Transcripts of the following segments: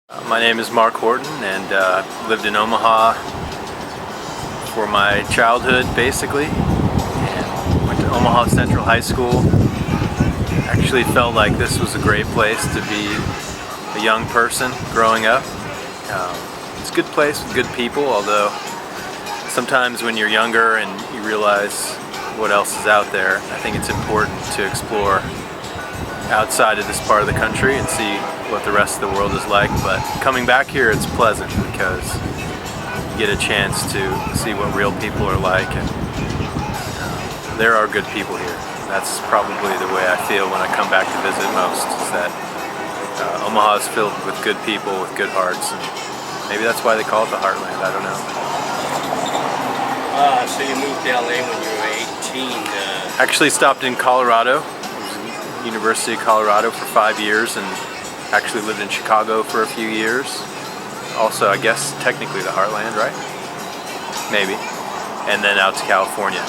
My name is Mark Horton, and lived in Omaha for my childhood, basically, and went to Omaha Central High School. Actually felt like this was a great place to be a young person growing up. It's a good place with good people, although sometimes when you're younger and you realize what else is out there, I think it's important to explore outside of this part of the country and see what the rest of the world is like. But coming back here, it's pleasant because you get a chance to see what real people are like, and there are good people here. That's probably the way I feel when I come back to visit most, is that Omaha is filled with good people with good hearts, and maybe that's why they call it the Heartland. I don't know. So you moved to LA when you were 18. Actually stopped in Colorado. University of Colorado for 5 years, and actually lived in Chicago for a few years. Also, I guess technically the Heartland, right? Maybe. And then out to California.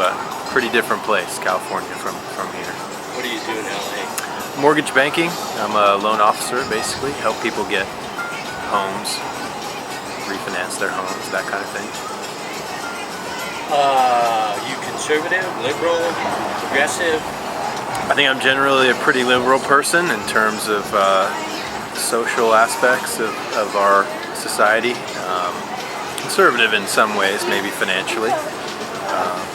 But pretty different place, California, from here. What do you do in LA? Mortgage banking. I'm a loan officer, basically. Help people get homes, refinance their homes, that kind of thing. You conservative, liberal, progressive? I think I'm generally a pretty liberal person in terms of social aspects of our society. Conservative in some ways, maybe financially.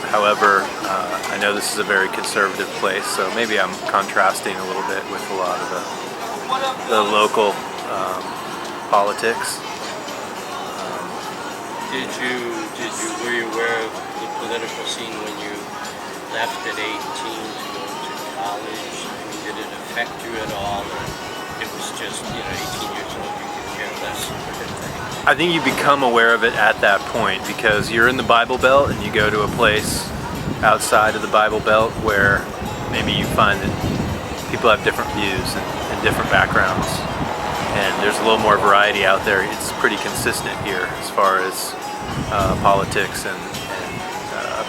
However, I know this is a very conservative place, so maybe I'm contrasting a little bit with a lot of the local politics. Were you aware of the political scene when you left at 18 to go to college? I mean, did it affect you at all, or it was just, 18 years old, you could care less sort of thing? I think you become aware of it at that point because you're in the Bible Belt and you go to a place outside of the Bible Belt where maybe you find that people have different views and different backgrounds, and there's a little more variety out there. It's pretty consistent here as far as politics and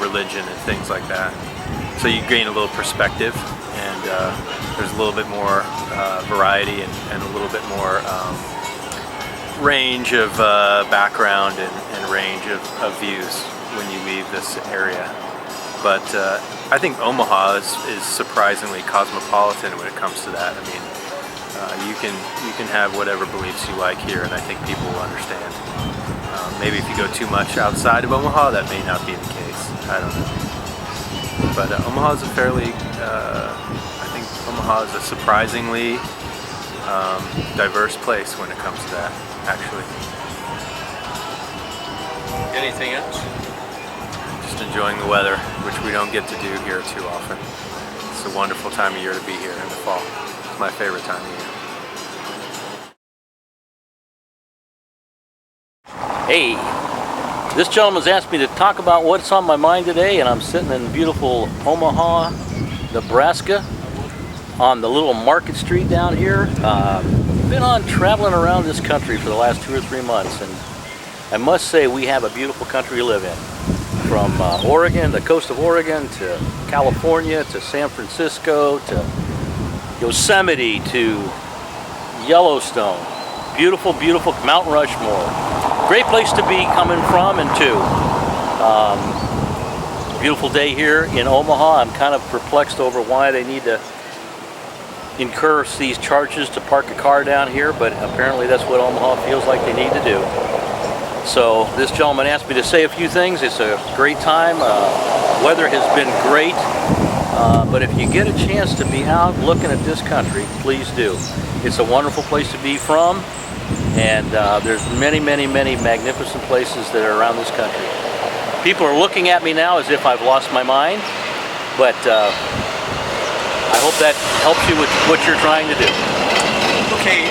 religion and things like that. So you gain a little perspective, and there's a little bit more variety and a little bit more range of background and range of views when you leave this area. But I think Omaha is surprisingly cosmopolitan when it comes to that. I mean, you can have whatever beliefs you like here, and I think people will understand. Maybe if you go too much outside of Omaha, that may not be the case. I don't know. But Omaha is a fairly, I think Omaha is a surprisingly diverse place when it comes to that, actually. Anything else? Just enjoying the weather, which we don't get to do here too often. It's a wonderful time of year to be here in the fall. It's my favorite time of year. Hey, this gentleman's asked me to talk about what's on my mind today, and I'm sitting in beautiful Omaha, Nebraska, on the little market street down here. Been on traveling around this country for the last 2 or 3 months, and I must say we have a beautiful country to live in. From Oregon, the coast of Oregon, to California, to San Francisco, to Yosemite, to Yellowstone. Beautiful, beautiful Mount Rushmore. Great place to be coming from and to. Beautiful day here in Omaha. I'm kind of perplexed over why they need to incur these charges to park a car down here, but apparently that's what Omaha feels like they need to do. So this gentleman asked me to say a few things. It's a great time. Weather has been great, but if you get a chance to be out looking at this country, please do. It's a wonderful place to be from. And there's many, many, many magnificent places that are around this country. People are looking at me now as if I've lost my mind, but I hope that helps you with what you're trying to do. Okay,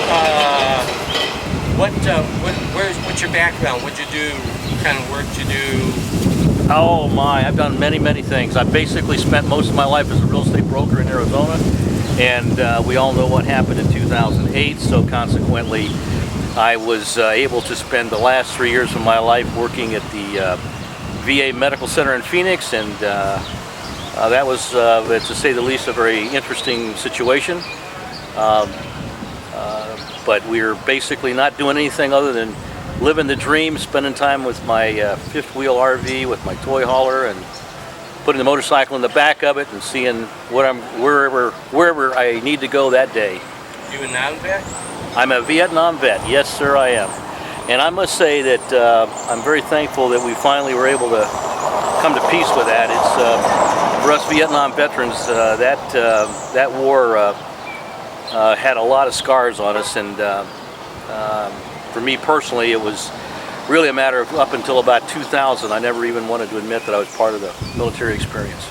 what's your background? What'd you do? What kind of work did you do? Oh my, I've done many, many things. I've basically spent most of my life as a real estate broker in Arizona, and we all know what happened in 2008, so consequently I was able to spend the last 3 years of my life working at the VA Medical Center in Phoenix, and that was, to say the least, a very interesting situation. But we're basically not doing anything other than living the dream, spending time with my fifth wheel RV with my toy hauler, and putting the motorcycle in the back of it and seeing wherever I need to go that day. You a non-vet? I'm a Vietnam vet. Yes, sir, I am. And I must say that I'm very thankful that we finally were able to come to peace with that. It's for us Vietnam veterans, that war had a lot of scars on us, and for me personally, it was really a matter of up until about 2000, I never even wanted to admit that I was part of the military experience.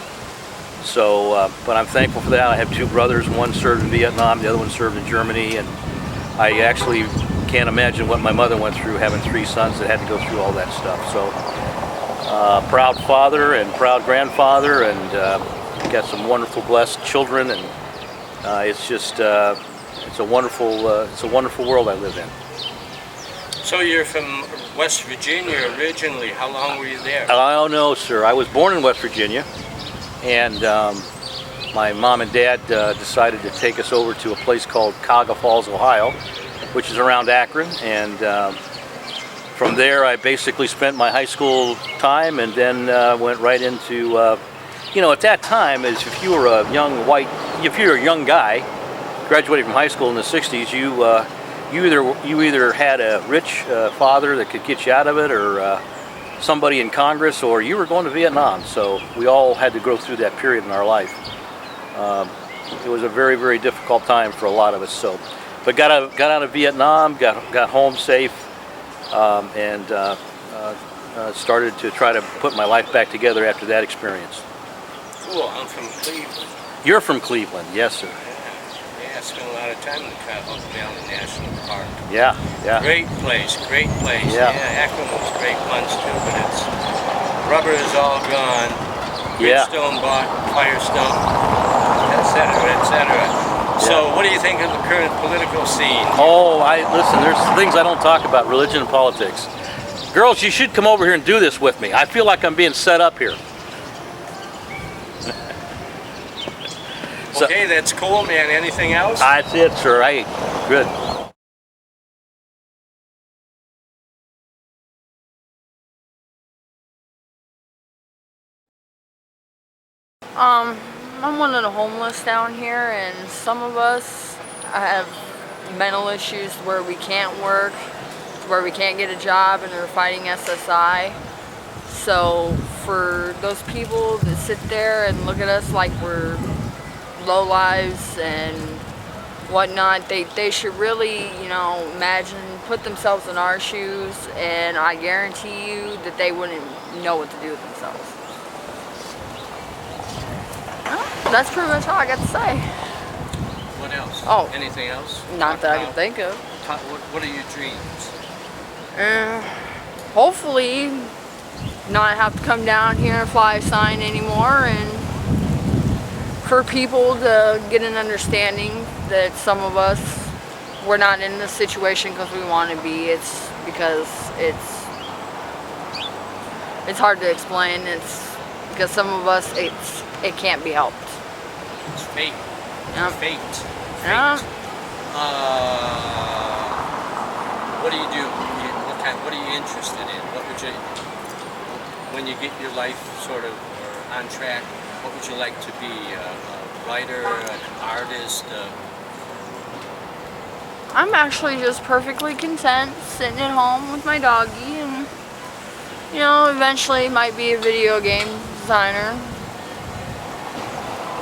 So, but I'm thankful for that. I have two brothers. One served in Vietnam, the other one served in Germany, and I actually can't imagine what my mother went through having three sons that had to go through all that stuff. So, proud father and proud grandfather, and got some wonderful, blessed children, and it's just it's a wonderful world I live in. So you're from West Virginia originally. How long were you there? Oh no, sir. I was born in West Virginia, and my mom and dad decided to take us over to a place called Cuyahoga Falls, Ohio, which is around Akron, and from there I basically spent my high school time, and then went right into, you know, at that time, as if you were a young guy, graduating from high school in the 60s, you either had a rich father that could get you out of it, or somebody in Congress, or you were going to Vietnam. So we all had to go through that period in our life. It was a very, very difficult time for a lot of us. So, but got out of Vietnam, got home safe, and started to try to put my life back together after that experience. Cool. I'm from Cleveland. You're from Cleveland, yes, sir. I spent a lot of time in the Cuyahoga Valley National Park. Yeah, yeah. Great place, great place. Yeah. Akron was great once too, but its rubber is all gone. Yeah. Stone block, Firestone, etc., etc. So, what do you think of the current political scene? Oh, listen, there's things I don't talk about, religion and politics. Girls, you should come over here and do this with me. I feel like I'm being set up here. Okay, that's cool, man. Anything else? That's it, sir. Good. I'm one of the homeless down here, and some of us have mental issues where we can't work, where we can't get a job, and they're fighting SSI. So for those people that sit there and look at us like we're low lives and whatnot, they should really, you know, put themselves in our shoes, and I guarantee you that they wouldn't know what to do with themselves. Well, that's pretty much all I got to say. What else? Oh. Anything else? Not that I can think of. What are your dreams? Hopefully not have to come down here and fly a sign anymore, and for people to get an understanding that some of us, we're not in this situation because we want to be. It's because it's hard to explain. It's because some of us, it can't be helped. It's fate. Yep. Fate. Yeah. What do you do? What are you interested in? When you get your life sort of on track, what would you like to be? A writer, an artist? I'm actually just perfectly content sitting at home with my doggie, and you know, eventually might be a video game designer.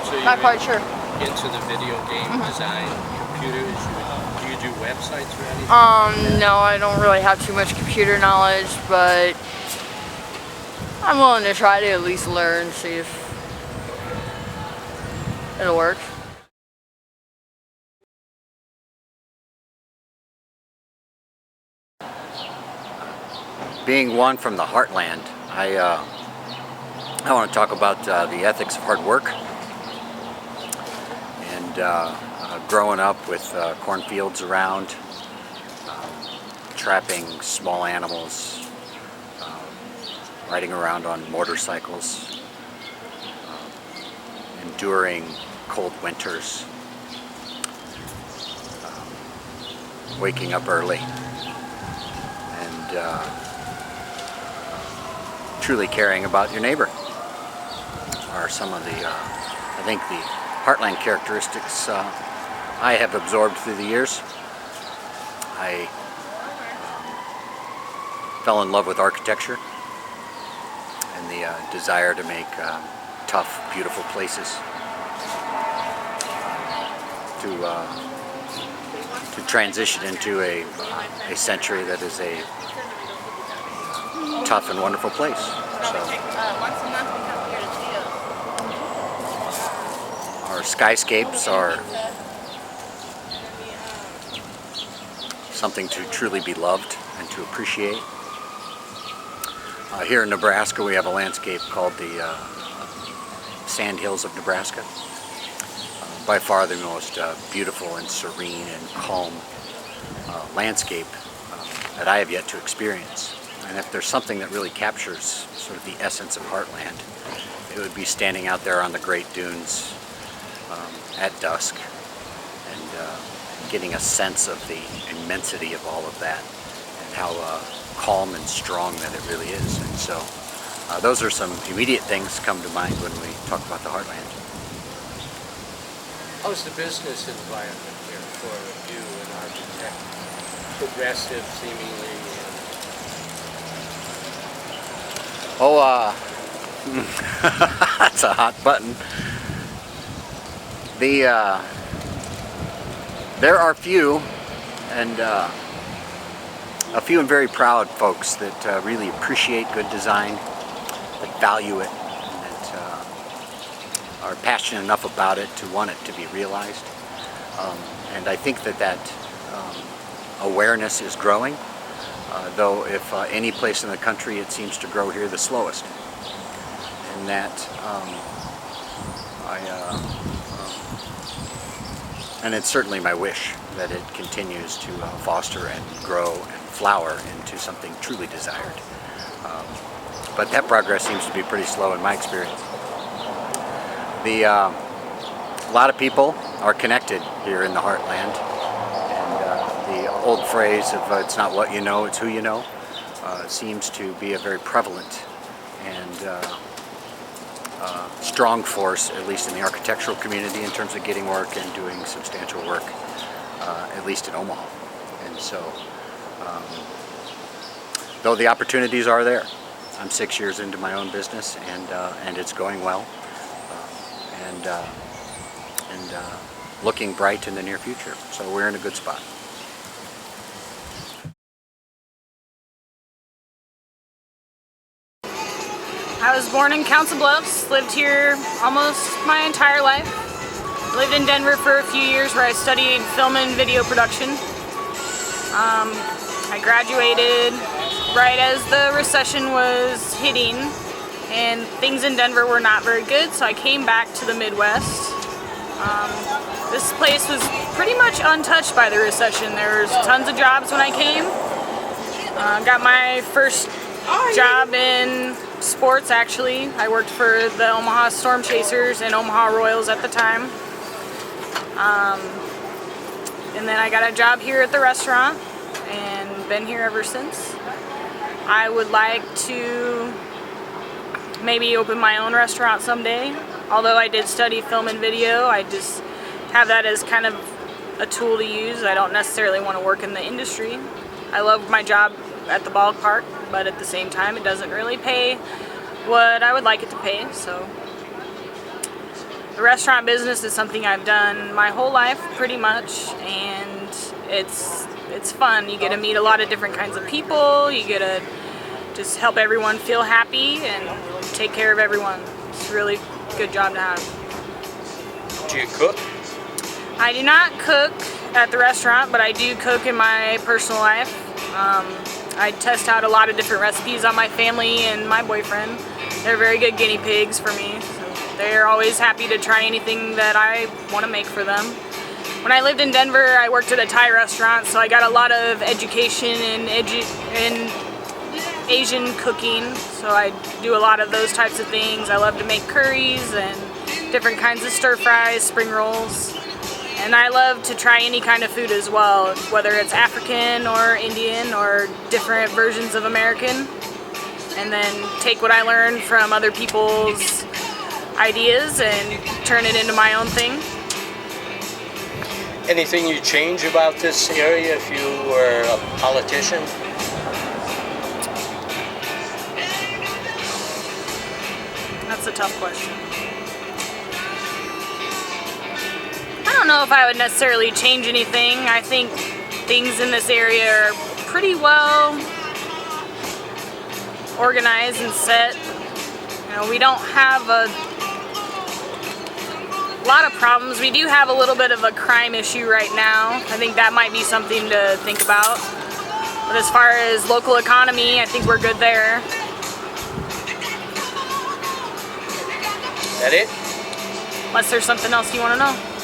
So you're Not quite sure. Into the video game design, computers. Do you do websites or anything? No, I don't really have too much computer knowledge, but I'm willing to try to at least learn, see if it'll work. Being one from the Heartland, I want to talk about the ethics of hard work, and growing up with cornfields around, trapping small animals, riding around on motorcycles, enduring cold winters, waking up early, and truly caring about your neighbor are some of the, I think, the Heartland characteristics I have absorbed through the years. I fell in love with architecture and the desire to make tough, beautiful places to transition into a century that is a tough and wonderful place. So, our skyscapes are something to truly be loved and to appreciate. Here in Nebraska, we have a landscape called the Sand Hills of Nebraska. By far the most beautiful and serene and calm landscape that I have yet to experience. And if there's something that really captures sort of the essence of Heartland, it would be standing out there on the Great Dunes at dusk and getting a sense of the immensity of all of that and how calm and strong that it really is. And so those are some immediate things come to mind when we talk about the Heartland. How's the business environment here for you, an architect? Progressive, seemingly. That's a hot button. There are few and very proud folks that really appreciate good design, that value it, and that are passionate enough about it to want it to be realized. And I think that awareness is growing, though if any place in the country it seems to grow here the slowest. And that and it's certainly my wish that it continues to foster and grow and flower into something truly desired. But that progress seems to be pretty slow in my experience. A lot of people are connected here in the Heartland, and the old phrase of it's not what you know, it's who you know seems to be a very prevalent and strong force, at least in the architectural community, in terms of getting work and doing substantial work, at least in Omaha. And so, though the opportunities are there, I'm 6 years into my own business, and it's going well, and looking bright in the near future. So we're in a good spot. I was born in Council Bluffs, lived here almost my entire life. Lived in Denver for a few years where I studied film and video production. I graduated right as the recession was hitting and things in Denver were not very good, so I came back to the Midwest. This place was pretty much untouched by the recession. There was tons of jobs when I came. Got my first job in sports, actually. I worked for the Omaha Storm Chasers and Omaha Royals at the time. And then I got a job here at the restaurant and been here ever since. I would like to maybe open my own restaurant someday. Although I did study film and video, I just have that as kind of a tool to use. I don't necessarily want to work in the industry. I love my job at the ballpark, but at the same time it doesn't really pay what I would like it to pay. So the restaurant business is something I've done my whole life pretty much, and it's fun. You get to meet a lot of different kinds of people. You get to just help everyone feel happy and take care of everyone. It's a really good job to have. Do you cook? I do not cook at the restaurant, but I do cook in my personal life. I test out a lot of different recipes on my family and my boyfriend. They're very good guinea pigs for me. So they're always happy to try anything that I want to make for them. When I lived in Denver, I worked at a Thai restaurant, so I got a lot of education in Asian cooking. So I do a lot of those types of things. I love to make curries and different kinds of stir fries, spring rolls. And I love to try any kind of food as well, whether it's African or Indian or different versions of American. And then take what I learned from other people's ideas and turn it into my own thing. Anything you change about this area if you were a politician? That's a tough question. I don't know if I would necessarily change anything. I think things in this area are pretty well organized and set. You know, we don't have a lot of problems. We do have a little bit of a crime issue right now. I think that might be something to think about. But as far as local economy, I think we're good there. That it? Unless there's something else you want to know.